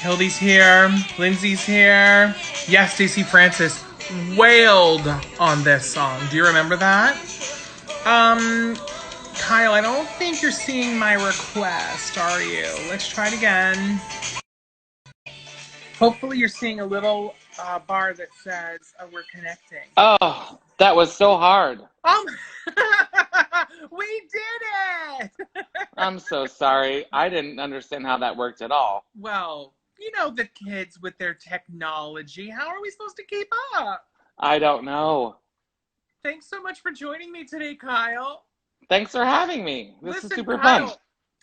Hildy's here. Lindsay's here. Yes, Stacey Francis wailed on this song. Do you remember that? Um, Kyle, I don't think you're seeing my request, are you? Let's try it again. Hopefully, you're seeing a little bar that says we're connecting. Oh, that was so hard. We did it! I'm so sorry. I didn't understand how that worked at all. Well, you know the kids with their technology. How are we supposed to keep up? I don't know. Thanks so much for joining me today, Kyle. Thanks for having me. This is Listen, super Kyle, fun.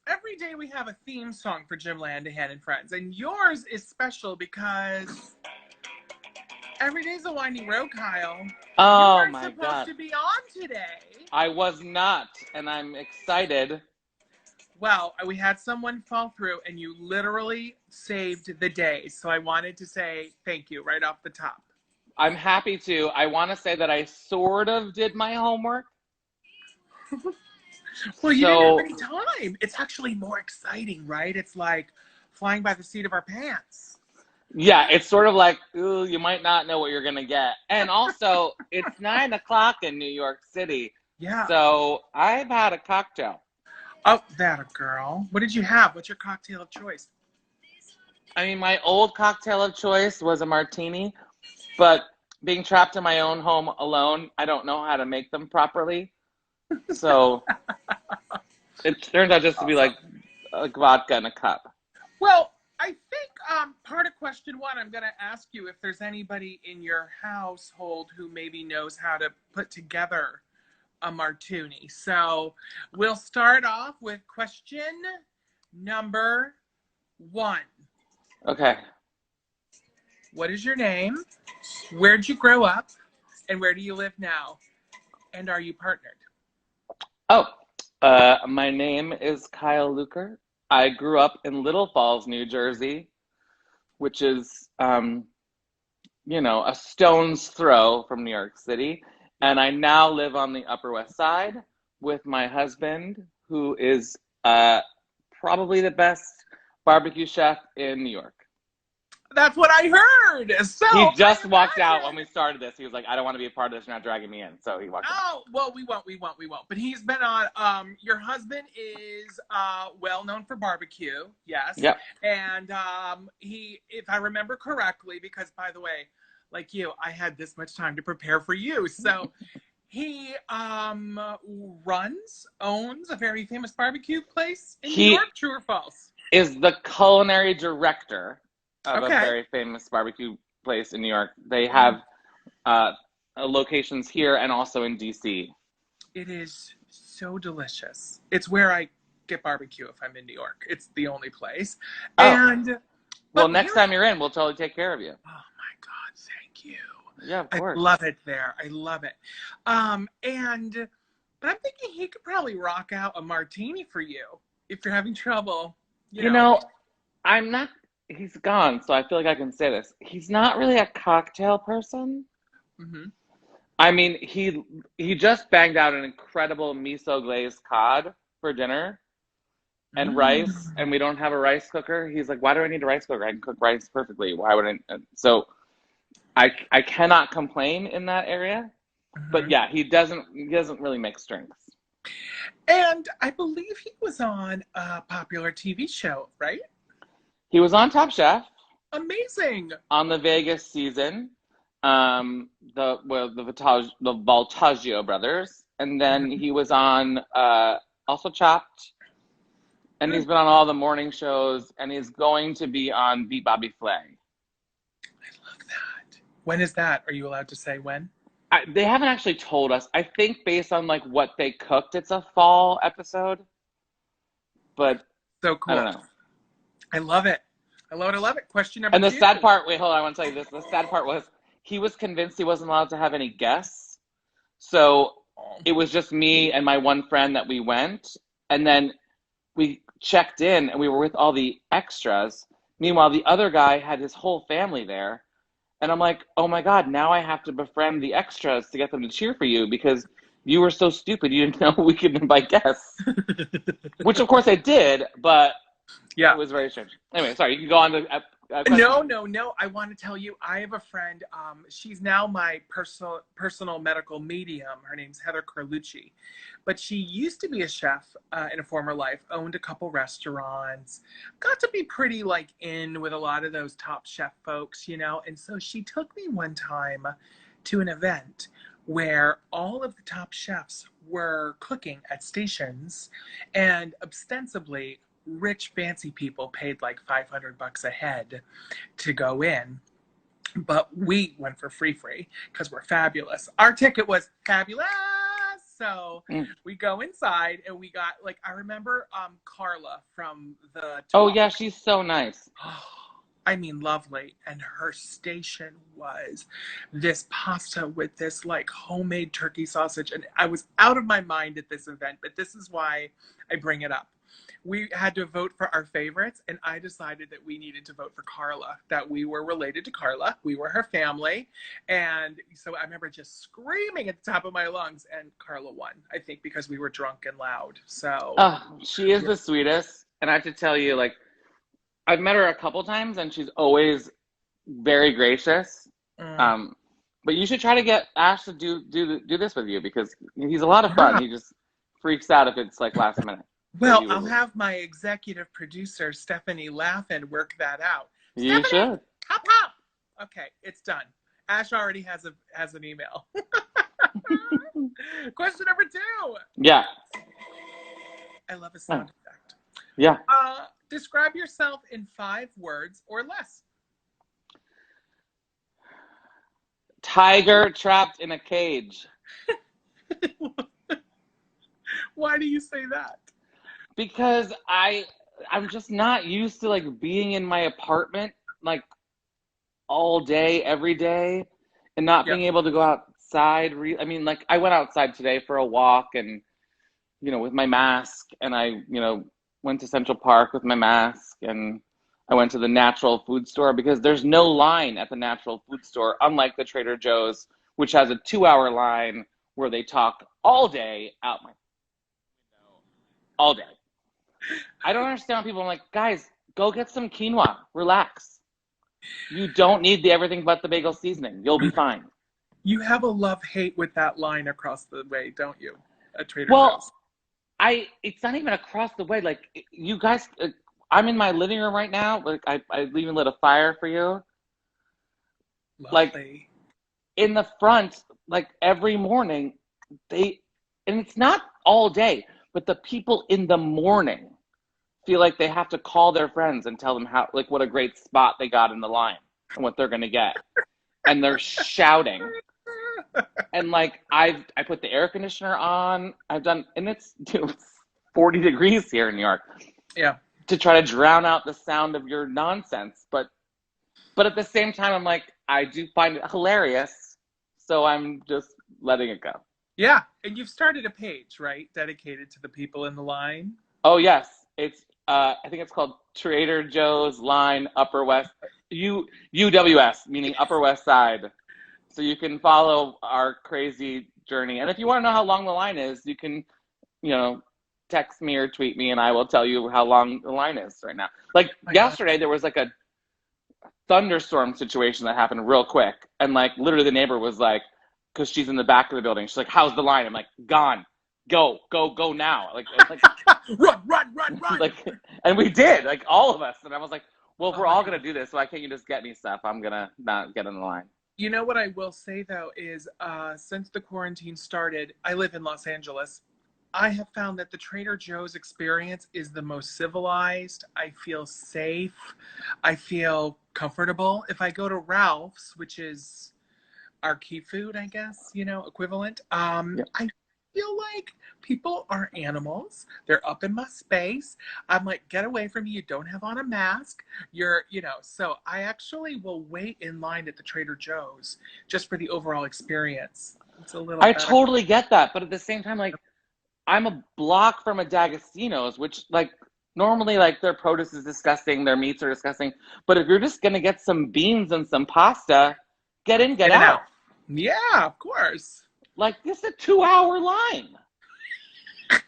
every day we have a theme song for Jim Lanahan and Friends, and yours is special because every day's a winding road, Kyle. You Oh weren't my supposed God. to be on today. I was not, and I'm excited. Well, we had someone fall through, and you literally saved the day. So I wanted to say thank you right off the top. I'm happy to. I want to say that I sort of did my homework. Well, you didn't have any time. It's actually more exciting, right? It's like flying by the seat of our pants. Yeah, it's sort of like, ooh, you might not know what you're going to get. And also, it's 9 o'clock in New York City. Yeah. So I've had a cocktail. Oh, that a girl. What did you have? What's your cocktail of choice? I mean, my old cocktail of choice was a martini, but being trapped in my own home alone, I don't know how to make them properly. So it turned out just to be like vodka in a cup. Well, I think part of question one, I'm going to ask you if there's anybody in your household who maybe knows how to put together a martini. So we'll start off with question number one. Okay. What is your name? Where'd you grow up? And where do you live now? And are you partnered? Oh, my name is Kyle Luker. I grew up in Little Falls, New Jersey, which is, a stone's throw from New York City. And I now live on the Upper West Side with my husband, who is probably the best barbecue chef in New York. That's what I heard. So he just walked out when we started this. He was like, I don't want to be a part of this. You're not dragging me in. So he walked out. Oh, well, we won't. But he's been on, your husband is well known for barbecue. Yes. Yep. And he, if I remember correctly, because by the way, like you, I had this much time to prepare for you. So he owns a very famous barbecue place in New York. True or false? Is the culinary director of a very famous barbecue place in New York. They have locations here and also in DC. It is so delicious. It's where I get barbecue if I'm in New York. It's the only place. Oh. Well, next time you're in, we'll totally take care of you. Oh my God, thank you. Yeah, of course. I love it there. I love it. But I'm thinking he could probably rock out a martini for you if you're having trouble. You know, I'm not. He's gone, so I feel like I can say this. He's not really a cocktail person. Mm-hmm. I mean, he just banged out an incredible miso glazed cod for dinner and rice, and we don't have a rice cooker. He's like, why do I need a rice cooker? I can cook rice perfectly. Why would I? So I cannot complain in that area. Mm-hmm. But yeah, he doesn't really make drinks. And I believe he was on a popular TV show, right? He was on Top Chef. Amazing. On the Vegas season, the Voltaggio brothers, and then he was on also Chopped, and he's been on all the morning shows, and he's going to be on Beat Bobby Flay. I love that. When is that? Are you allowed to say when? They haven't actually told us. I think based on like what they cooked, it's a fall episode. But so cool. I don't know. I love it. I love it. Question number two. And the sad part, wait, hold on, I want to tell you this. The sad part was he was convinced he wasn't allowed to have any guests. So it was just me and my one friend that we went. And then we checked in and we were with all the extras. Meanwhile, the other guy had his whole family there. And I'm like, oh my God, now I have to befriend the extras to get them to cheer for you because you were so stupid. You didn't know we could invite guests. Which, of course, I did, but yeah, it was very strange. Anyway, sorry, you can go on to No, no, no. I want to tell you, I have a friend. She's now my personal medical medium. Her name's Heather Carlucci, but she used to be a chef in a former life. Owned a couple restaurants. Got to be pretty like in with a lot of those top chef folks, you know. And so she took me one time to an event where all of the top chefs were cooking at stations, and ostensibly rich fancy people paid like $500 a head to go in, but we went for free because we're fabulous. Our ticket was fabulous. So we go inside and we got like, I remember Carla from the Oh yeah, she's so nice. I mean, lovely. And her station was this pasta with this like homemade turkey sausage. And I was out of my mind at this event, but this is why I bring it up. We had to vote for our favorites, and I decided that we needed to vote for Carla, that we were related to Carla. We were her family. And so I remember just screaming at the top of my lungs, and Carla won, I think, because we were drunk and loud. So she is the sweetest. And I have to tell you, like, I've met her a couple times, and she's always very gracious. But you should try to get Ash to do this with you, because he's a lot of fun. He just freaks out if it's like last minute. Well, I'll have my executive producer, Stephanie Laughin, work that out. You should. Hop, hop. Okay, it's done. Ash already has an email. Question number 2. Yeah. I love a sound effect. Yeah. Describe yourself in 5 words or less. Tiger trapped in a cage. Why do you say that? Because I'm just not used to like being in my apartment like all day, every day, and not being able to go outside. I mean, like I went outside today for a walk, and with my mask, and I went to Central Park with my mask, and I went to the natural food store because there's no line at the natural food store, unlike the Trader Joe's, which has a 2-hour line where they talk all day out my window, all day. I don't understand people. I'm like, guys, go get some quinoa. Relax. You don't need the everything but the bagel seasoning. You'll be fine. You have a love-hate with that line across the way, don't you? At Trader Joe's. It's not even across the way. Like, you guys, I'm in my living room right now. Like, I even lit a fire for you. Lovely. Like, in the front, like, every morning, and it's not all day, but the people in the morning feel like they have to call their friends and tell them how, like, what a great spot they got in the line and what they're going to get. And they're shouting. And like, I put the air conditioner on. And it's 40 degrees here in New York. Yeah. To try to drown out the sound of your nonsense. But at the same time, I'm like, I do find it hilarious. So I'm just letting it go. Yeah. And you've started a page, right? Dedicated to the people in the line. Oh, yes. It's, I think it's called Trader Joe's Line Upper West, UWS, meaning Upper West Side. So you can follow our crazy journey. And if you want to know how long the line is, you can, text me or tweet me, and I will tell you how long the line is right now. Like yesterday, there was like a thunderstorm situation that happened real quick. And like literally the neighbor was like, because she's in the back of the building, she's like, how's the line? I'm like, gone. Go now. Like run. Like, and we did, like all of us. And I was like, well, if we're all going to do this, why can't you just get me stuff? I'm going to not get in the line. You know what I will say, though, is since the quarantine started, I live in Los Angeles. I have found that the Trader Joe's experience is the most civilized. I feel safe. I feel comfortable. If I go to Ralph's, which is our key food, I guess, equivalent, I feel like people are animals. They're up in my space. I'm like, get away from me. You don't have on a mask. So I actually will wait in line at the Trader Joe's just for the overall experience. It's a little better. Totally get that. But at the same time, like, I'm a block from a D'Agostino's, which like normally like their produce is disgusting. Their meats are disgusting. But if you're just going to get some beans and some pasta, get in, get out. Yeah, of course. Like, this is a 2-hour line. I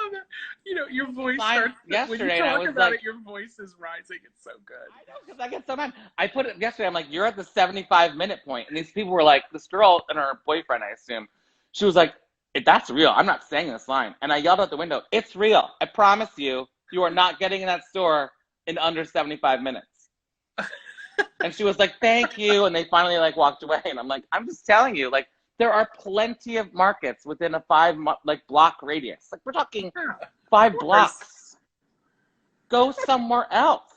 love it. You know, your voice Mine starts, when you yesterday, and I talk was about like, it, your voice is rising. It's so good. I know, because I get so mad. I put it yesterday. I'm like, you're at the 75-minute point, and these people were like, this girl and her boyfriend, I assume, she was like, that's real. I'm not saying this line, and I yelled out the window, it's real. I promise you, you are not getting in that store in under 75 minutes. And she was like, thank you, and they finally like walked away, and I'm like, I'm just telling you, like, there are plenty of markets within a 5 like block radius. Like, we're talking Yeah, 5 of course. blocks. Go somewhere else.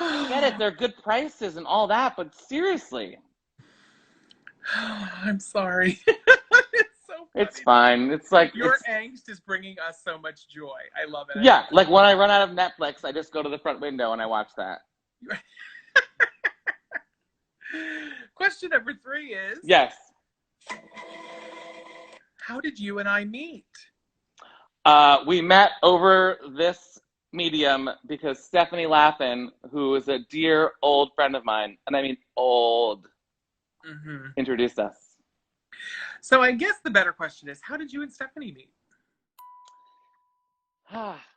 I get it, they're good prices and all that, but seriously. I'm sorry. It's so It's funny. fine. It's like, Your angst is bringing us so much joy. I love it. I yeah, love like when I run out of Netflix, I just go to the front window and I watch that. it. Question number 3 is, Yes. how did you and I meet? We met over this medium because Stephanie Laffin, who is a dear old friend of mine, and I mean old, introduced us. So I guess the better question is, how did you and Stephanie meet?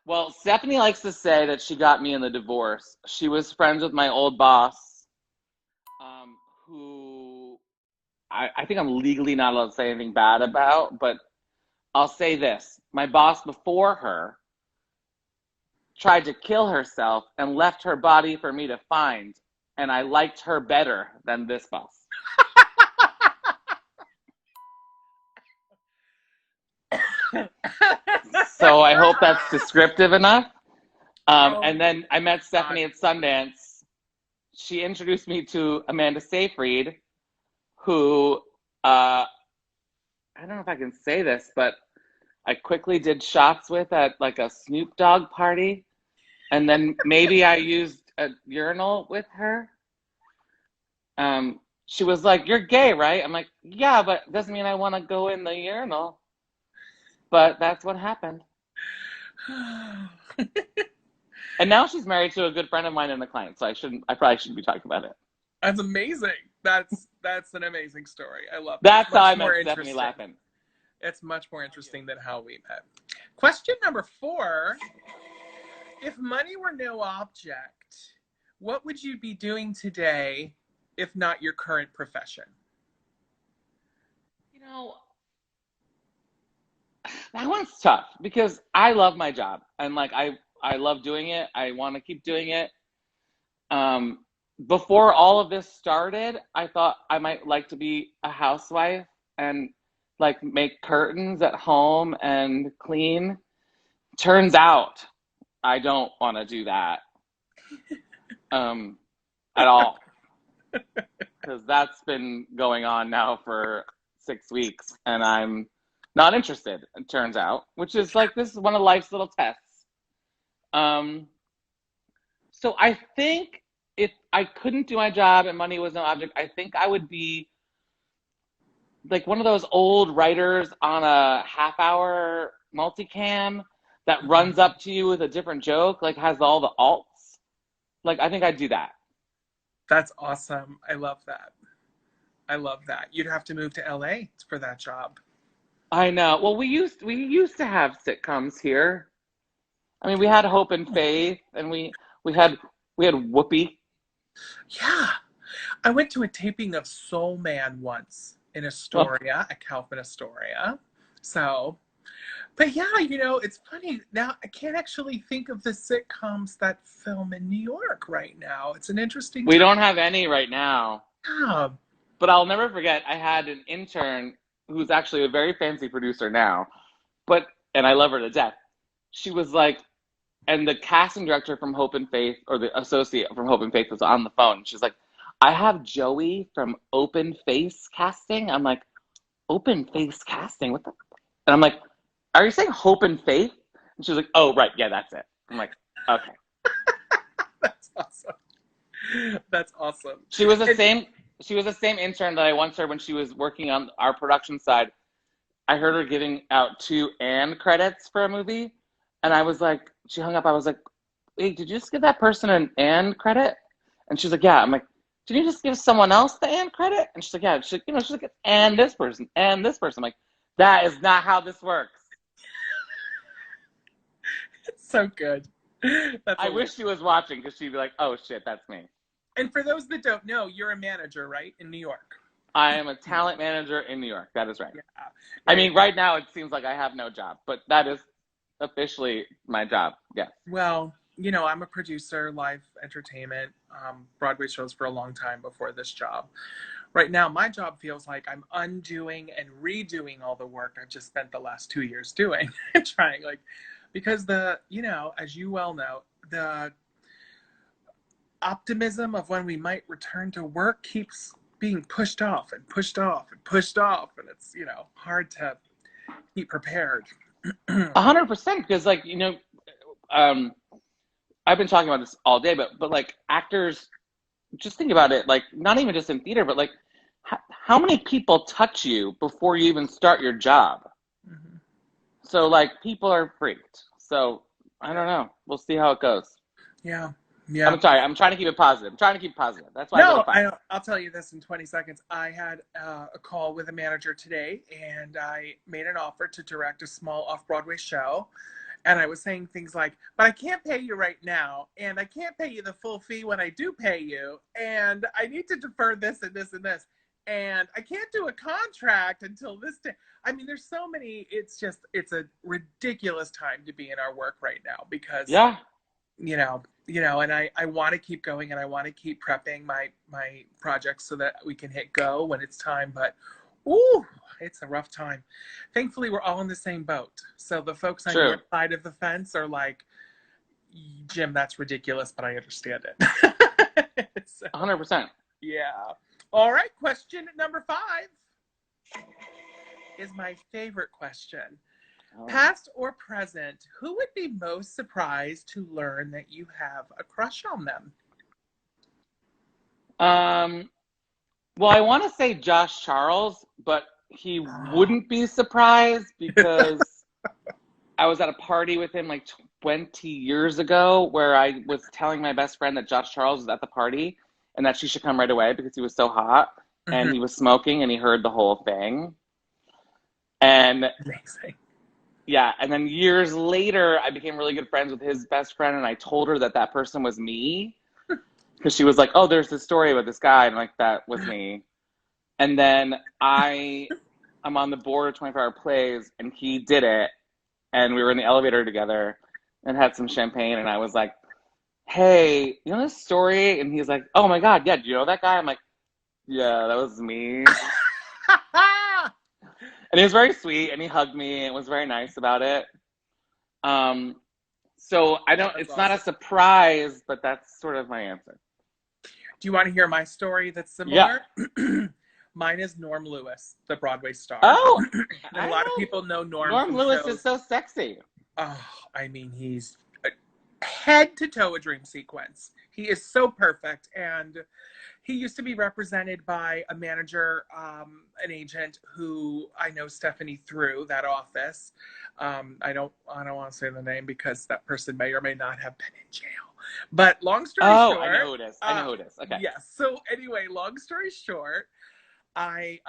Well, Stephanie likes to say that she got me in the divorce. She was friends with my old boss, who I think I'm legally not allowed to say anything bad about, but I'll say this. My boss before her tried to kill herself and left her body for me to find, and I liked her better than this boss. So I hope that's descriptive enough. And then I met Stephanie at Sundance. She introduced me to Amanda Seyfried, who, I don't know if I can say this, but I quickly did shots with at like a Snoop Dogg party. And then maybe I used a urinal with her. She was like, you're gay, right? I'm like, yeah, but it doesn't mean I want to go in the urinal. But that's what happened. And now she's married to a good friend of mine and a client, so I probably shouldn't be talking about it. That's amazing. That's an amazing story. I love it. That's how I met Stephanie Laffin. It's much more interesting than how we met. Question number 4. If money were no object, what would you be doing today if not your current profession? You know, that one's tough because I love my job and like I love doing it. I want to keep doing it. Before all of this started, I thought I might like to be a housewife and like make curtains at home and clean. Turns out I don't want to do that at all, because that's been going on now for 6 weeks and I'm not interested, it turns out, which is like, this is one of life's little tests. So I think if I couldn't do my job and money was no object, I think I would be like one of those old writers on a half-hour multicam that runs up to you with a different joke, like has all the alts. Like, I think I'd do that. That's awesome. I love that. I love that. You'd have to move to LA for that job. I know. Well, we used to have sitcoms here. I mean, we had Hope and Faith, and we had Whoopi. Yeah. I went to a taping of Soul Man once in Astoria, at Kaufman Astoria. So, but yeah, you know, it's funny. Now, I can't actually think of the sitcoms that film in New York right now. It's an interesting We don't have any right now. Yeah. But I'll never forget, I had an intern who's actually a very fancy producer now, and I love her to death. She was like, and the casting director from Hope and Faith, or the associate from Hope and Faith, was on the phone. She's like, I have Joey from Open Face Casting. I'm like, Open Face Casting? What the? And I'm like, are you saying Hope and Faith? And she was like, oh, right. Yeah, that's it. I'm like, okay. That's awesome. That's awesome. She was the same intern that I once heard when she was working on our production side. I heard her giving out 2 Anne credits for a movie. And I was like, she hung up. I was like, hey, did you just give that person an Anne credit? And she's like, yeah. I'm like, did you just give someone else the Anne credit? And she's like, yeah. She's like, and this person, and this person. I'm like, that is not how this works. So good. That's I a wish she was watching because she'd be like, "Oh shit, that's me." And for those that don't know, you're a manager, right, in New York? I am a talent manager in New York. That is right. Yeah. I Yeah. mean, right now it seems like I have no job, but that is officially my job. Yes. Well, I'm a producer, live entertainment, Broadway shows for a long time before this job. Right now, my job feels like I'm undoing and redoing all the work I've just spent the last 2 years doing, trying because as you well know, the optimism of when we might return to work keeps being pushed off and pushed off and pushed off, and it's hard to keep prepared. 100%. Because um, I've been talking about this all day, but like actors, just think about it. Like not even just in theater, but like how many people touch you before you even start your job? Mm-hmm. So like people are freaked. So I don't know. We'll see how it goes. Yeah. Yeah. I'm sorry. I'm trying to keep it positive. I'm trying to keep it positive. That's why I go to No, five. I'll tell you this in 20 seconds. I had a call with a manager today, and I made an offer to direct a small off-Broadway show. And I was saying things like, but I can't pay you right now, and I can't pay you the full fee when I do pay you, and I need to defer this and this and this. And I can't do a contract until this day. I mean, there's so many, it's a ridiculous time to be in our work right now because Yeah. and I want to keep going, and I want to keep prepping my projects so that we can hit go when it's time. But ooh, it's a rough time. Thankfully, we're all in the same boat. So the folks on True. your side of the fence are like, Jim, that's ridiculous, but I understand it. So, 100%. yeah. All right. Question number 5 is my favorite question. Past or present, who would be most surprised to learn that you have a crush on them? Well, I want to say Josh Charles, but he wouldn't be surprised because I was at a party with him like 20 years ago where I was telling my best friend that Josh Charles was at the party and that she should come right away because he was so hot and he was smoking and he heard the whole thing. And Amazing. yeah, and then years later, I became really good friends with his best friend, and I told her that that person was me because she was like, "Oh, there's this story about this guy," and like that was me. And then I'm on the board of 24-hour plays, and he did it, and we were in the elevator together and had some champagne, and I was like, "Hey, you know this story?" And he's like, "Oh my God, yeah, do you know that guy?" I'm like, "Yeah, that was me." And he was very sweet, and he hugged me, and was very nice about it. So I don't. That's It's not a awesome. surprise, but that's sort of my answer. Do you want to hear my story that's Yeah. similar? Mine is Norm Lewis, the Broadway star. Oh, And a I lot of know. people know Norm Norm from Lewis is shows. so sexy. Oh, I mean, he's head to toe a dream sequence. He is so perfect. And he used to be represented by a manager, an agent who I know Stephanie through that office. I don't want to say the name because that person may or may not have been in jail. But long story Oh, I know short, who it is. I know who it is. Okay. yes. So anyway, long story short, I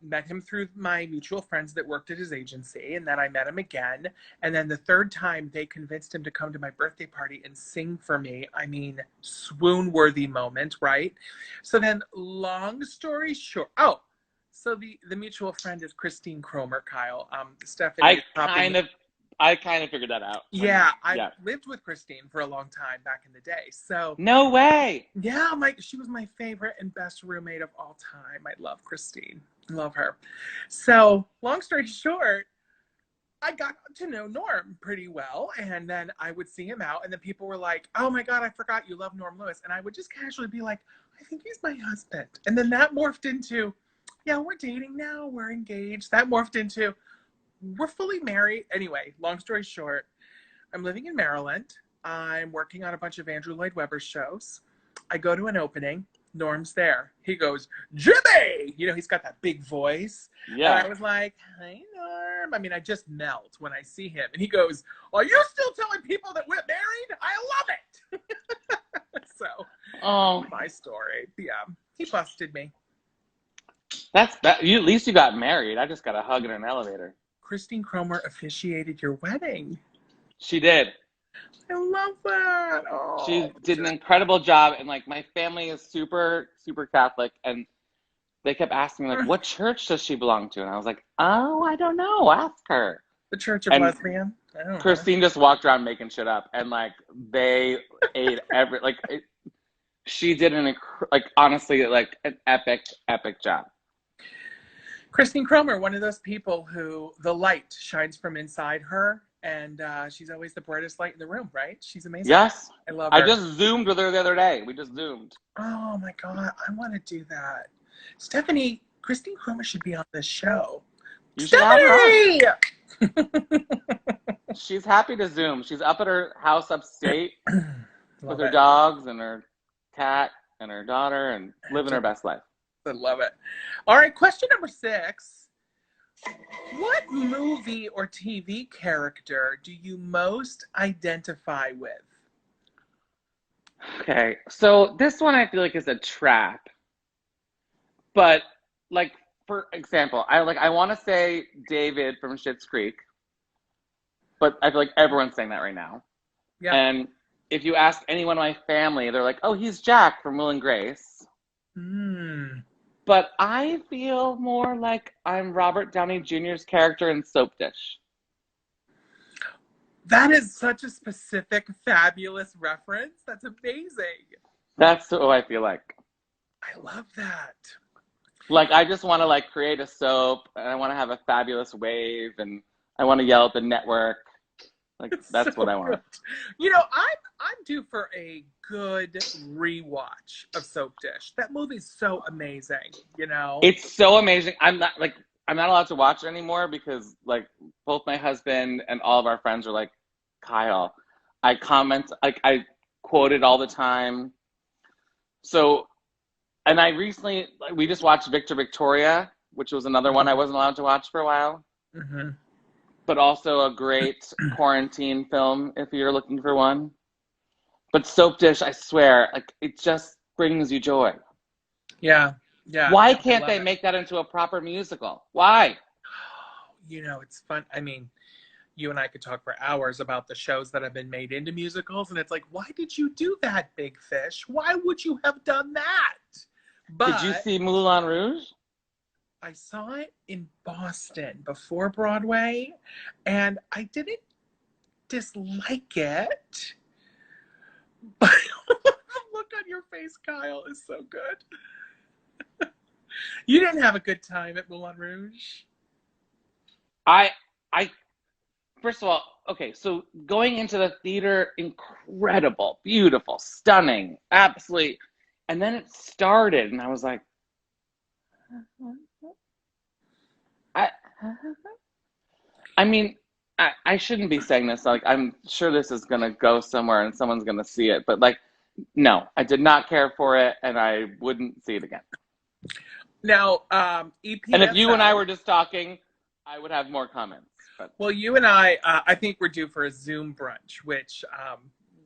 met him through my mutual friends that worked at his agency, and then I met him again. And then the third time, they convinced him to come to my birthday party and sing for me. I mean, swoon-worthy moment, right? So then, long story short, so the mutual friend is Christine Cromer, Kyle. Stephanie is popping. I kind of figured that out. Yeah, I Yeah. lived with Christine for a long time back in the day. So No way. yeah, she was my favorite and best roommate of all time. I love Christine. Love her. So, long story short, I got to know Norm pretty well, and then I would see him out, and then people were like, "Oh my God, I forgot you love Norm Lewis," and I would just casually be like, "I think he's my husband," and then that morphed into, "Yeah, we're dating now, we're engaged." That morphed into, "We're fully married." Anyway, long story short, I'm living in Maryland. I'm working on a bunch of Andrew Lloyd Webber shows. I go to an opening. Norm's there. He goes, "Jimmy!" He's got that big voice. Yeah. And I was like, "Hi, Norm." I mean, I just melt when I see him. And he goes, "Are you still telling people that we're married? I love it." So, Oh, my story. Yeah, he busted me. that's that. You at least you got married. I just got a hug in an elevator. Christine Cromer officiated your wedding. She did. I love that. She Oh, did an incredible job, and like my family is super, super Catholic, and they kept asking me like, "What church does she belong to?" And I was like, "Oh, I don't know. Ask her." the Church of And Lesbian. I don't know. Christine just walked around making shit up, and like they ate she did like honestly like an epic job. Christine Cromer, one of those people who the light shines from inside her, and she's always the brightest light in the room, right? She's amazing. Yes, I love I her. just zoomed with her the other day. We just zoomed. Oh my God, I want to do that. Stephanie, Christine Cromer should be on this show. You should have her on. Stephanie! She's happy to zoom. She's up at her house upstate with her it. dogs and her cat and her daughter and living her best life. I love it. All right, question number 6. What movie or TV character do you most identify with? Okay, so this one I feel like is a trap. But like for example, I want to say David from Schitt's Creek, but I feel like everyone's saying that right now. Yeah. And if you ask anyone in my family, they're like, "Oh, he's Jack from Will and Grace." But I feel more like I'm Robert Downey Jr.'s character in Soap Dish. That is such a specific, fabulous reference. That's amazing. That's what I feel like. I love that. Like I just want to like create a soap, and I want to have a fabulous wave, and I want to yell at the network. Like that's so what I want. Good. You know, I'm due for a good rewatch of Soap Dish. That movie's so amazing. You know, It's so amazing. I'm not allowed to watch it anymore because like both my husband and all of our friends are like, Kyle, I comment like I quote it all the time. So, and I recently we just watched Victor Victoria, which was another one I wasn't allowed to watch for a while. Mm-hmm. But also a great quarantine film if you're looking for one. But Soap Dish, I swear, like it just brings you joy. Yeah, yeah. Why can't they make that into a proper musical? Why? You know, it's fun. I mean, you and I could talk for hours about the shows that have been made into musicals, and it's like, why did you do that, Big Fish? Why would you have done that? But did you see Moulin Rouge? I saw it in Boston before Broadway, and I didn't dislike it. But the look on your face, Kyle, is so good. You didn't have a good time at Moulin Rouge? I first of all, okay, so going into the theater, incredible, beautiful, stunning, absolutely. And then it started, and I was like, I mean, I shouldn't be saying this. Like, I'm sure this is gonna go somewhere and someone's gonna see it, but like, no, I did not care for it, and I wouldn't see it again. Now, EPSL. And if you and I were just talking, I would have more comments. But well, you and I think we're due for a Zoom brunch, which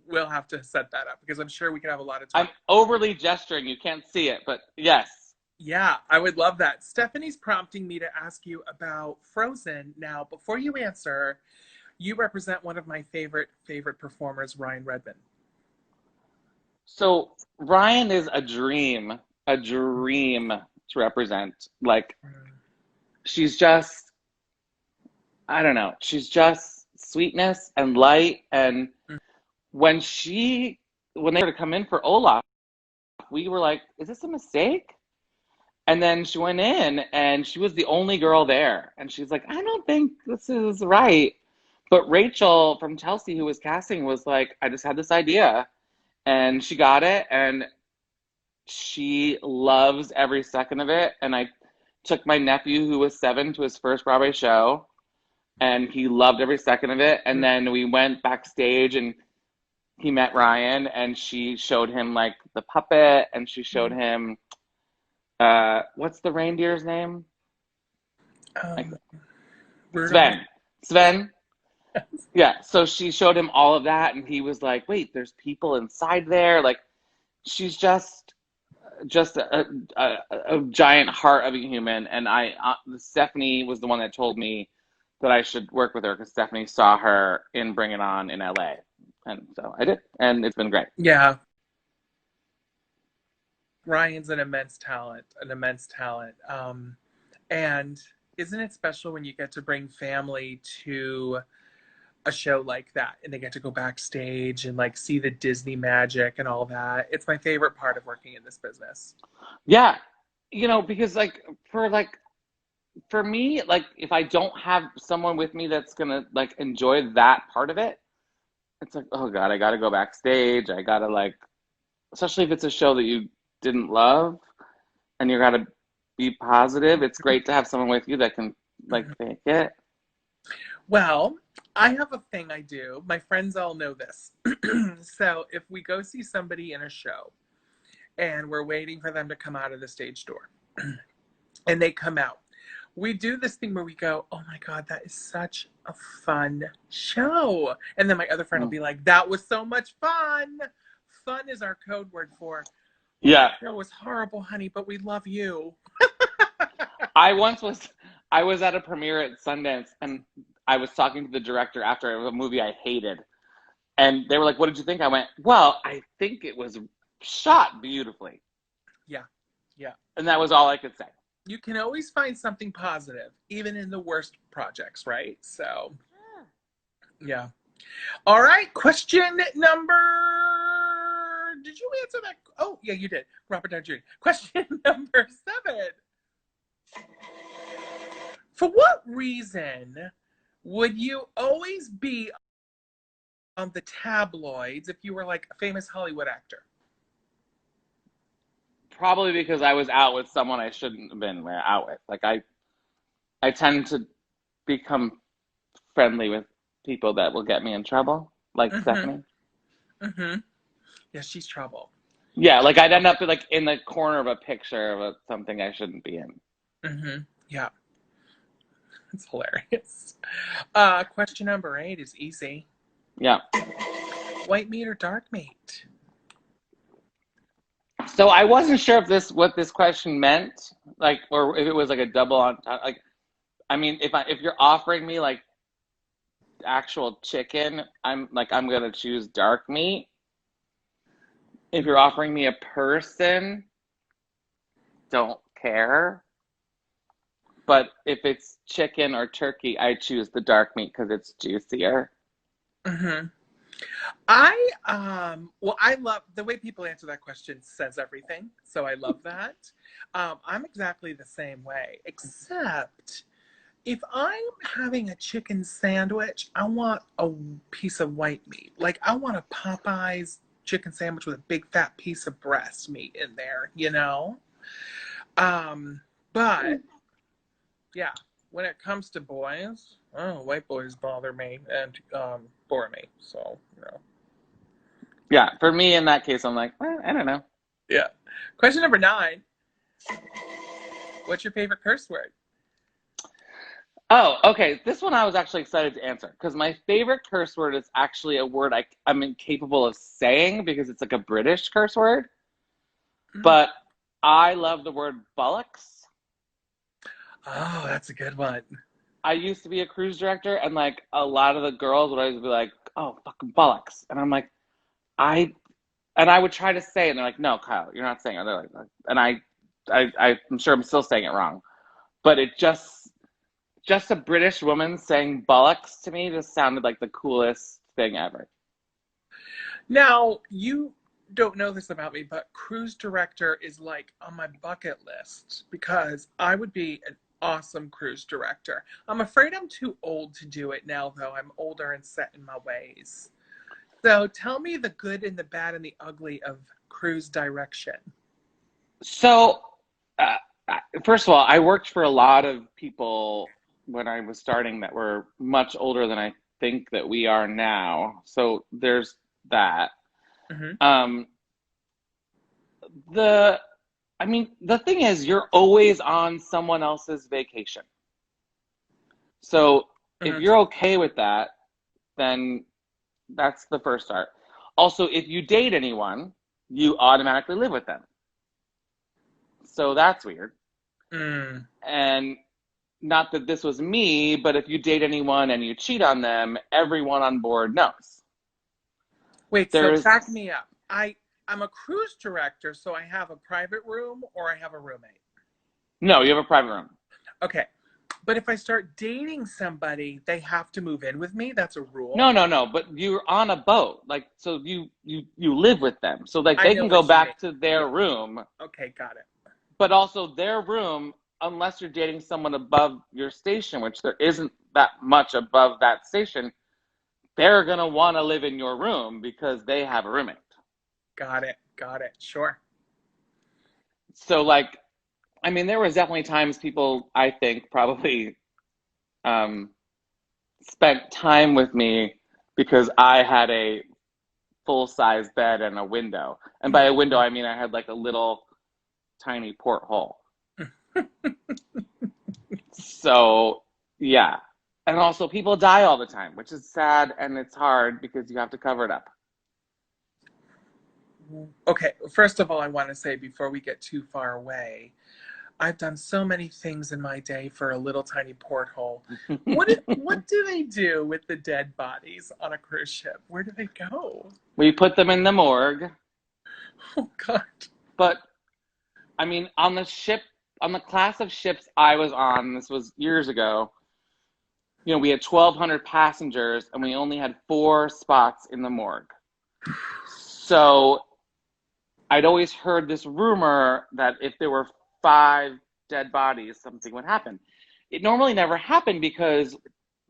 we'll have to set that up because I'm sure we can have a lot of time. I'm overly gesturing. You can't see it, but yes. Yeah, I would love that. Stephanie's prompting me to ask you about Frozen. Now, before you answer, you represent one of my favorite performers, Ryan Redmond. So Ryan is a dream to represent. Like, she's just, I don't know, she's just sweetness and light. And when they were to come in for Olaf, we were like, is this a mistake? And then she went in and she was the only girl there. And she's like, I don't think this is right. But Rachel from Chelsea, who was casting, was like, I just had this idea. And she got it. And she loves every second of it. And I took my nephew, who was 7, to his first Broadway show. And he loved every second of it. And then we went backstage and he met Ryan. And she showed him like the puppet. And she showed him... what's the reindeer's name? Sven. Yeah, so she showed him all of that, and he was like, wait, there's people inside there. Like, she's just a giant heart of a human. And Stephanie was the one that told me that I should work with her because Stephanie saw her in Bring It On in LA. And so I did, and it's been great. Yeah. Ryan's an immense talent, an immense talent. And isn't it special when you get to bring family to a show like that and they get to go backstage and like see the Disney magic and all that? It's my favorite part of working in this business. Yeah, because for me, like if I don't have someone with me that's gonna like enjoy that part of it, it's like, oh God, I gotta go backstage. I gotta like, especially if it's a show that you didn't love and you gotta be positive. It's great to have someone with you that can like fake it. Well, I have a thing I do. My friends all know this. So if we go see somebody in a show and we're waiting for them to come out of the stage door and they come out, we do this thing where we go, oh my God, that is such a fun show. And then my other friend will be like, that was so much fun. Fun is our code word for, well, Yeah. that show was horrible, honey, but we love you. I was at a premiere at Sundance, and I was talking to the director after a movie I hated. And they were like, what did you think? I went, well, I think it was shot beautifully. Yeah. Yeah. And that was all I could say. You can always find something positive, even in the worst projects, right? So, yeah. All right. Question number. Did you answer that? Oh, yeah, you did. Robert Downey Jr. Question number 7. For what reason would you always be on the tabloids if you were like a famous Hollywood actor? Probably because I was out with someone I shouldn't have been out with. Like I tend to become friendly with people that will get me in trouble, like Stephanie. Mm-hmm. Yeah, she's trouble. Yeah, like I'd end up like in the corner of a picture of something I shouldn't be in. Mm-hmm. Yeah. It's hilarious. Question number 8 is easy. Yeah. White meat or dark meat? So I wasn't sure if what this question meant, like, or if it was like a double on, like, I mean, if you're offering me like actual chicken, I'm gonna choose dark meat. If you're offering me a person, don't care. But if it's chicken or turkey, I choose the dark meat because it's juicier. Mm-hmm. Well, I love the way people answer that question says everything. So I love that. I'm exactly the same way, except if I'm having a chicken sandwich, I want a piece of white meat. Like I want a Popeyes chicken sandwich with a big fat piece of breast meat in there, you know? But yeah, when it comes to boys, oh, white boys bother me and bore me. So, you know. Yeah, for me in that case, I'm like, I don't know. Yeah. Question number 9. What's your favorite curse word? Oh, okay. This one I was actually excited to answer because my favorite curse word is actually a word I'm incapable of saying because it's like a British curse word. But I love the word bullocks. Oh, that's a good one. I used to be a cruise director, and like a lot of the girls would always be like, "Oh, fucking bullocks," and I'm like, I would try to say it, and they're like, "No, Kyle, you're not saying it." They're like, and I'm sure I'm still saying it wrong, but it just a British woman saying bullocks to me just sounded like the coolest thing ever. Now, you don't know this about me, but cruise director is like on my bucket list because I would be an awesome cruise director. I'm afraid I'm too old to do it now, though. I'm older and set in my ways. So tell me the good and the bad and the ugly of cruise direction. So, uh, first of all, I worked for a lot of people when I was starting that were much older than I think that we are now. So there's that. Mm-hmm. The thing is, you're always on someone else's vacation. So if Mm-hmm. you're okay with that, then that's the first start. Also, if you date anyone, you automatically live with them. So that's weird. Mm. And not that this was me, but if you date anyone and you cheat on them, everyone on board knows. Wait, so There's back me up. I'm a cruise director, so I have a private room or I have a roommate. no, you have a private room. Okay. But if I start dating somebody, they have to move in with me. That's a No, rule. no, no. But you're on a boat, like so you live with them, so like I they know can go what you mean. back to Yeah. their room, Okay, got it. but also their room, unless you're dating someone above your station, which there isn't that much above that station, they're gonna want to live in your room because they have a roommate. Got it. Got it. Sure. So like, I mean, there was definitely times people I think probably um, spent time with me because I had a full size bed and a window. And by a window, I mean I had like a little tiny porthole. So, yeah. And also, people die all the time, which is sad and it's hard because you have to cover it up. Okay, first of all, I want to say before we get too far away, I've done so many things in my day for a little tiny porthole. What do they do with the dead bodies on a cruise ship? Where do they go? We put them in the morgue, Oh God. but I mean, on the ship, on the class of ships I was on, this was years ago, we had 1,200 passengers and we only had 4 spots in the morgue. So I'd always heard this rumor that if there were 5 dead bodies, something would happen. It normally never happened because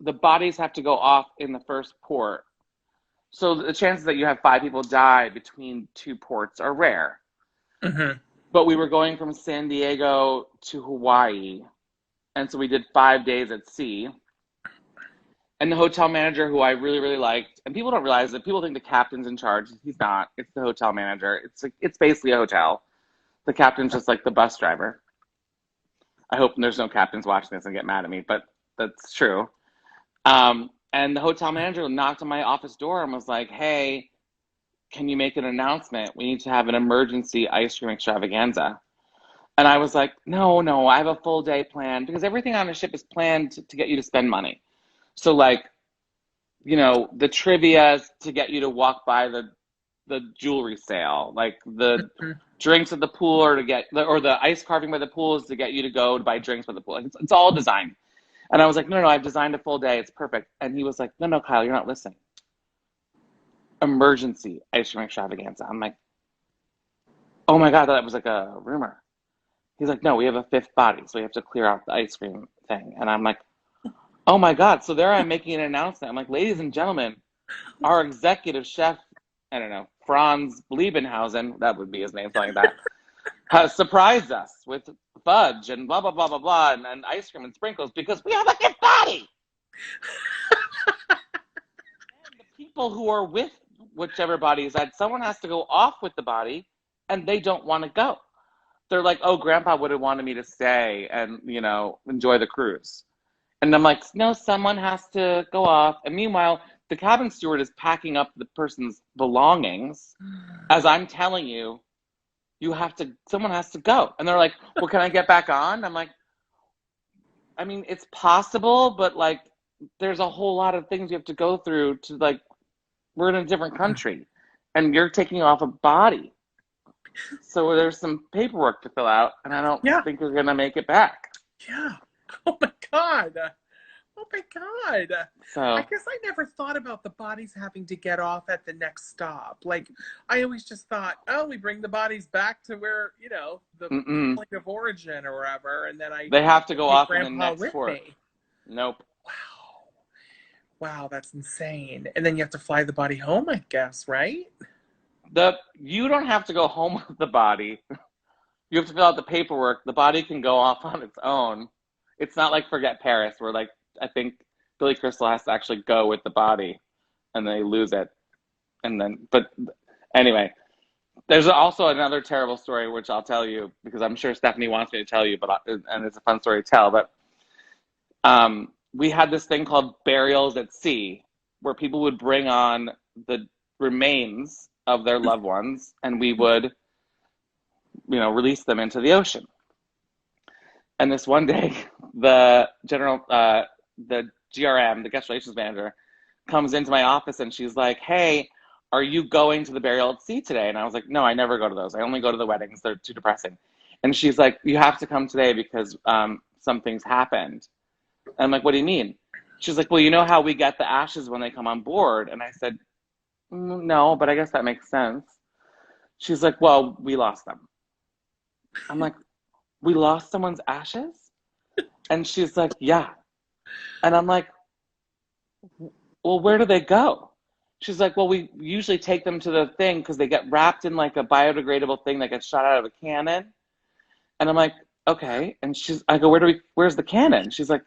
the bodies have to go off in the first port. So the chances that you have 5 people die between 2 ports are rare. Mm-hmm. But we were going from San Diego to Hawaii. And so we did 5 days at sea. And the hotel manager, who I really, really liked, and people don't realize that people think the captain's in charge. He's not. It's the hotel manager. It's basically a hotel. The captain's just like the bus driver. I hope there's no captains watching this and get mad at me, but that's true. And the hotel manager knocked on my office door and was like, "Hey, can you make an announcement? We need to have an emergency ice cream extravaganza." And I was like, "No, no, I have a full day planned," because everything on a ship is planned to get you to spend money. So like, the trivia to get you to walk by the jewelry sale, like the drinks at the pool or the ice carving by the pool is to get you to go to buy drinks by the pool. Like, it's all designed. And I was like, no, no, I've designed a full day. It's perfect. And he was like, no, no, Kyle, you're not listening. Emergency ice cream extravaganza. I'm like, oh my God, that was like a rumor. He's like, no, we have a 5th body, so we have to clear out the ice cream thing. And I'm like, oh my God. So there I'm making an announcement. I'm like, ladies and gentlemen, our executive chef, I don't know, Franz Liebenhausen, that would be his name, something like that, has surprised us with fudge and blah, blah, blah, blah, blah, and ice cream and sprinkles because we have a 5th body. And the people who are with whichever body is that, someone has to go off with the body and they don't want to go. They're like, oh, Grandpa would have wanted me to stay and, enjoy the cruise. And I'm like, no, someone has to go off. And meanwhile, the cabin steward is packing up the person's belongings as I'm telling you, someone has to go. And they're like, well, can I get back on? I'm like, I mean, it's possible, but like, there's a whole lot of things you have to go through to like, we're in a different country and you're taking off a body. So there's some paperwork to fill out and I don't think we're going to make it back. Yeah. Oh my God. Oh my God. So I guess I never thought about the bodies having to get off at the next stop. Like, I always just thought, oh, we bring the bodies back to where, the point of origin or wherever. And then they have to go off in the Grandpa next with port. me. Nope. Wow, that's insane. And then you have to fly the body home, I guess, right? You don't have to go home with the body. You have to fill out the paperwork. The body can go off on its own. It's not like Forget Paris, where like I think Billy Crystal has to actually go with the body, and they lose it. But anyway, there's also another terrible story which I'll tell you because I'm sure Stephanie wants me to tell you, and it's a fun story to tell. But we had this thing called burials at sea, where people would bring on the remains of their loved ones, and we would, release them into the ocean. And this one day, the GRM, the guest relations manager, comes into my office and she's like, "Hey, are you going to the burial at sea today? And I was like, no, I never go to those. I only go to the weddings. They're too depressing. And she's like, you have to come today because something's happened. And I'm like, what do you mean? She's like, well, you know how we get the ashes when they come on board? And I said, no, but I guess that makes sense. She's like, well, we lost them. I'm like, we lost someone's ashes? And she's like, yeah. And I'm like, well, where do they go? She's like, well, we usually take them to the thing because they get wrapped in like a biodegradable thing that gets shot out of a cannon. And I'm like, okay. And I go, where's the cannon? She's like,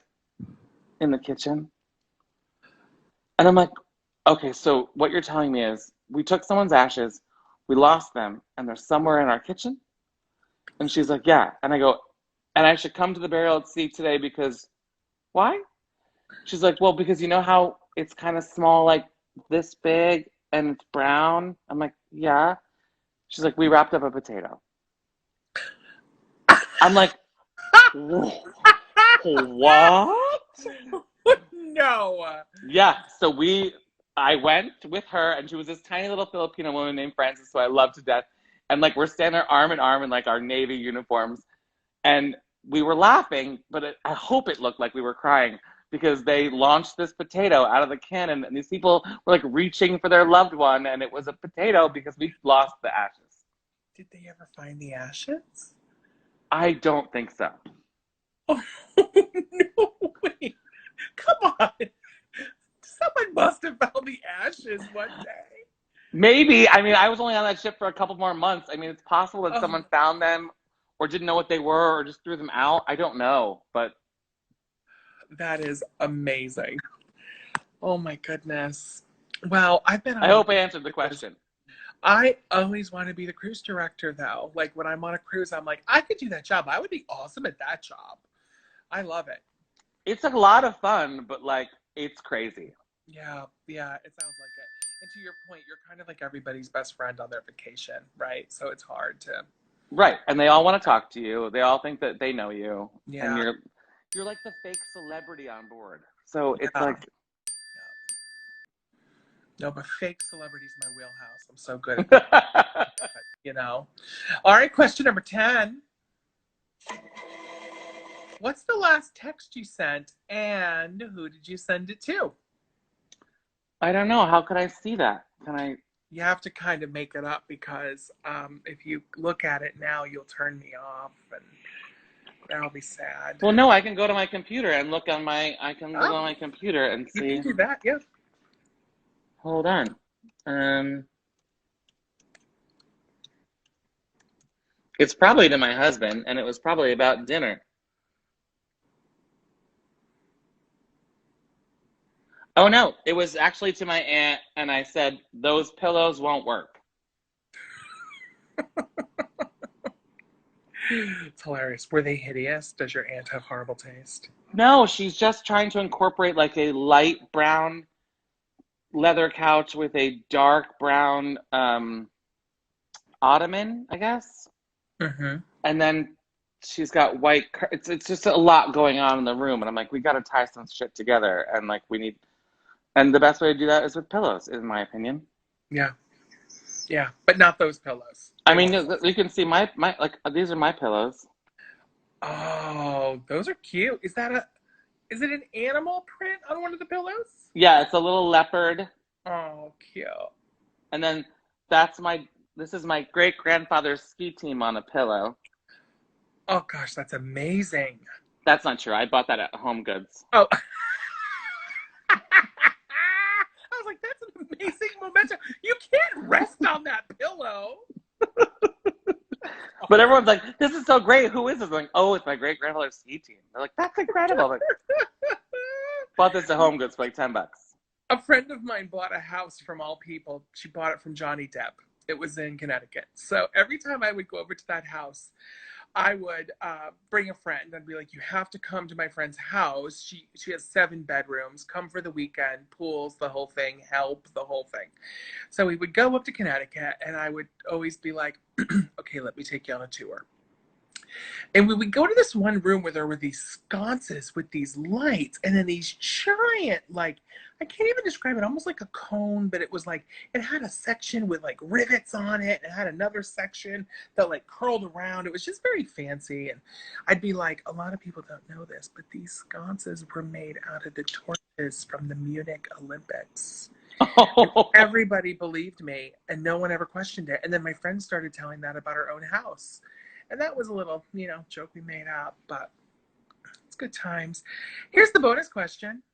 in the kitchen. And I'm like, okay, so what you're telling me is we took someone's ashes, we lost them, and they're somewhere in our kitchen? And she's like, yeah. And I go, and I should come to the burial at sea today because why? She's like, well, because you know how it's kind of small, like this big, and it's brown? I'm like, yeah. She's like, we wrapped up a potato. I'm like, what? No. Yeah, so I went with her, and she was this tiny little Filipino woman named Frances, who I love to death. And like we're standing there arm in arm in like our Navy uniforms, and we were laughing, but I hope it looked like we were crying because they launched this potato out of the cannon, and these people were like reaching for their loved one, and it was a potato because we lost the ashes. Did they ever find the ashes? I don't think so. Oh, no way. Come on. Someone must have found the ashes one day. Maybe. I mean, I was only on that ship for a couple more months. I mean, it's possible that someone found them or didn't know what they were or just threw them out. I don't know, but that is amazing. Oh my goodness. Well, I've been on I hope I answered the question. I always want to be the cruise director, though. Like when I'm on a cruise, I'm like, I could do that job. I would be awesome at that job. I love it. It's a lot of fun, but like it's crazy. Yeah, it sounds like it. And to your point, you're kind of like everybody's best friend on their vacation, right? So it's hard to. Right, and they all want to talk to you. They all think that they know you, Yeah. and you're like the fake celebrity on board. So it's like. No, but fake celebrity's my wheelhouse. I'm so good at that. You know. All right, question number 10. What's the last text you sent, and who did you send it to? I don't know. How could I see that? Can I? You have to kind of make it up because if you look at it now, you'll turn me off, and that'll be sad. Well, no, I can go to my computer and look on my. I can go on my computer and see. You can do that, yeah. Hold on. It's probably to my husband, and it was probably about dinner. Oh no, it was actually to my aunt, and I said, those pillows won't work. It's hilarious. Were they hideous? Does your aunt have horrible taste? No, she's just trying to incorporate like a light brown leather couch with a dark brown ottoman, I guess. Mm-hmm. And then she's got white. It's just a lot going on in the room, and I'm like, we got to tie some shit together, and like we need. And the best way to do that is with pillows, in my opinion. Yeah, but not those pillows. I mean, you can see my like these are my pillows. Oh, those are cute. Is it an animal print on one of the pillows? Yeah, it's a little leopard. Oh, cute. And then this is my great grandfather's ski team on a pillow. Oh gosh, that's amazing. That's not true. I bought that at Home Goods. Oh. I was like, that's an amazing memento. You can't rest on that pillow. But everyone's like, this is so great. Who is this? I'm like, oh, it's my great grandfather's ski team. They're like, that's incredible. Like, bought this at Home Goods for like $10. A friend of mine bought a house from all people. She bought it from Johnny Depp. It was in Connecticut. So every time I would go over to that house, I would bring a friend and be like, you have to come to my friend's house. She has 7 bedrooms. Come for the weekend, pools, the whole thing, help, the whole thing. So we would go up to Connecticut, and I would always be like, okay, let me take you on a tour. And we would go to this one room where there were these sconces with these lights and then these giant, like, I can't even describe it, almost like a cone, but it was like, it had a section with like rivets on it. It had another section that like curled around. It was just very fancy. And I'd be like, a lot of people don't know this, but these sconces were made out of the torches from the Munich Olympics. Everybody believed me and no one ever questioned it. And then my friend started telling that about our own house. And that was a little, joke we made up, but it's good times. Here's the bonus question.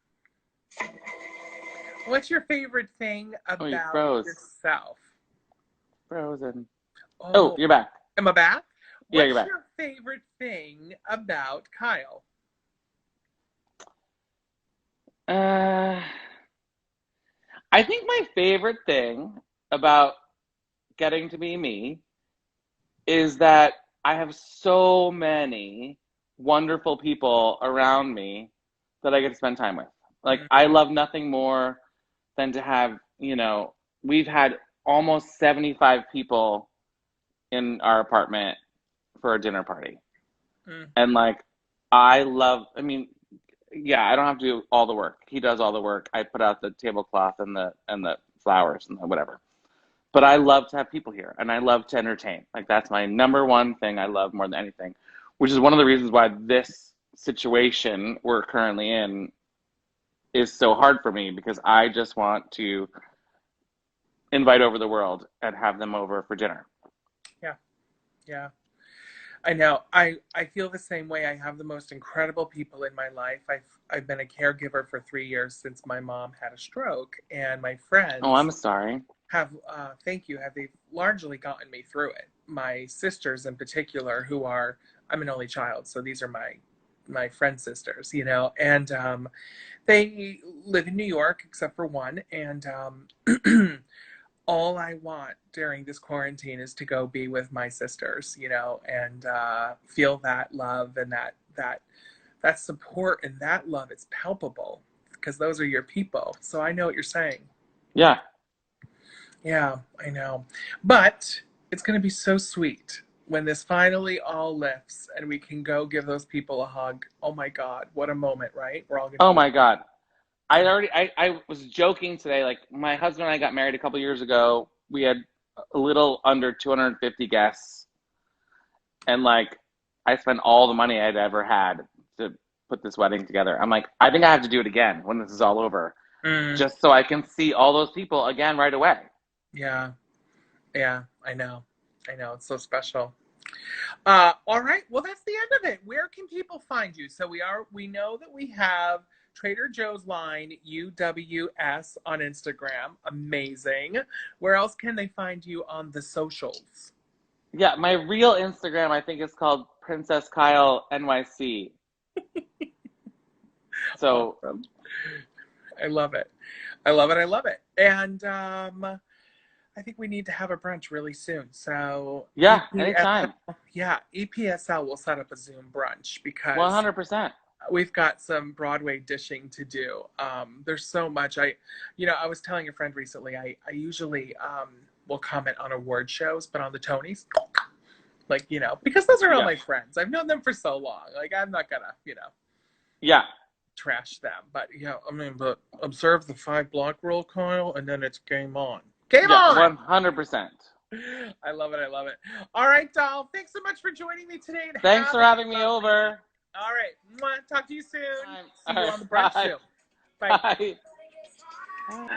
What's your favorite thing about yourself? Frozen. Oh, you're back. Am I back? Yeah, you're back. What's your favorite thing about Kyle? I think my favorite thing about getting to be me is that I have so many wonderful people around me that I get to spend time with. Like, I love nothing more than to have, we've had almost 75 people in our apartment for a dinner party. And like, I don't have to do all the work. He does all the work. I put out the tablecloth and the flowers and whatever. But I love to have people here, and I love to entertain. Like, that's my number one thing I love more than anything, which is one of the reasons why this situation we're currently in is so hard for me, because I just want to invite over the world and have them over for dinner. Yeah. I know. I feel the same way. I have the most incredible people in my life. I've been a caregiver for 3 years since my mom had a stroke, and my friends. Oh, I'm sorry. They've largely gotten me through it. My sisters in particular, I'm an only child, so these are my friend sisters, and they live in New York except for one, and all I want during this quarantine is to go be with my sisters, and feel that love and that support, and that love is palpable because those are your people. So I know what you're saying. Yeah. Yeah, I know. But it's going to be so sweet when this finally all lifts and we can go give those people a hug. Oh my God, what a moment, right? We're all going to Oh my God. I was joking today, like, my husband and I got married a couple years ago. We had a little under 250 guests. And like, I spent all the money I'd ever had to put this wedding together. I'm like, I think I have to do it again when this is all over, just so I can see all those people again right away. Yeah, I know. It's so special. All right, well, that's the end of it. Where can people find you? So we know that we have Trader Joe's line, UWS, on Instagram. Amazing. Where else can they find you on the socials? Yeah, my real Instagram, I think, is called Princess Kyle NYC. So awesome. I love it. And I think we need to have a brunch really soon. So yeah, anytime. Yeah, EPSL will set up a Zoom brunch because 100%. We've got some Broadway dishing to do. There's so much. I was telling a friend recently, I usually will comment on award shows, but on the Tonys, like, because those are all my friends. I've known them for so long. Like, I'm not gonna, trash them. But but observe the 5-block rule, Kyle, and then it's game on. Game on! 100%. I love it. All right, doll. Thanks so much for joining me today. Thanks for having me over. All right. Talk to you soon. See you on the brunch soon. Bye. Bye.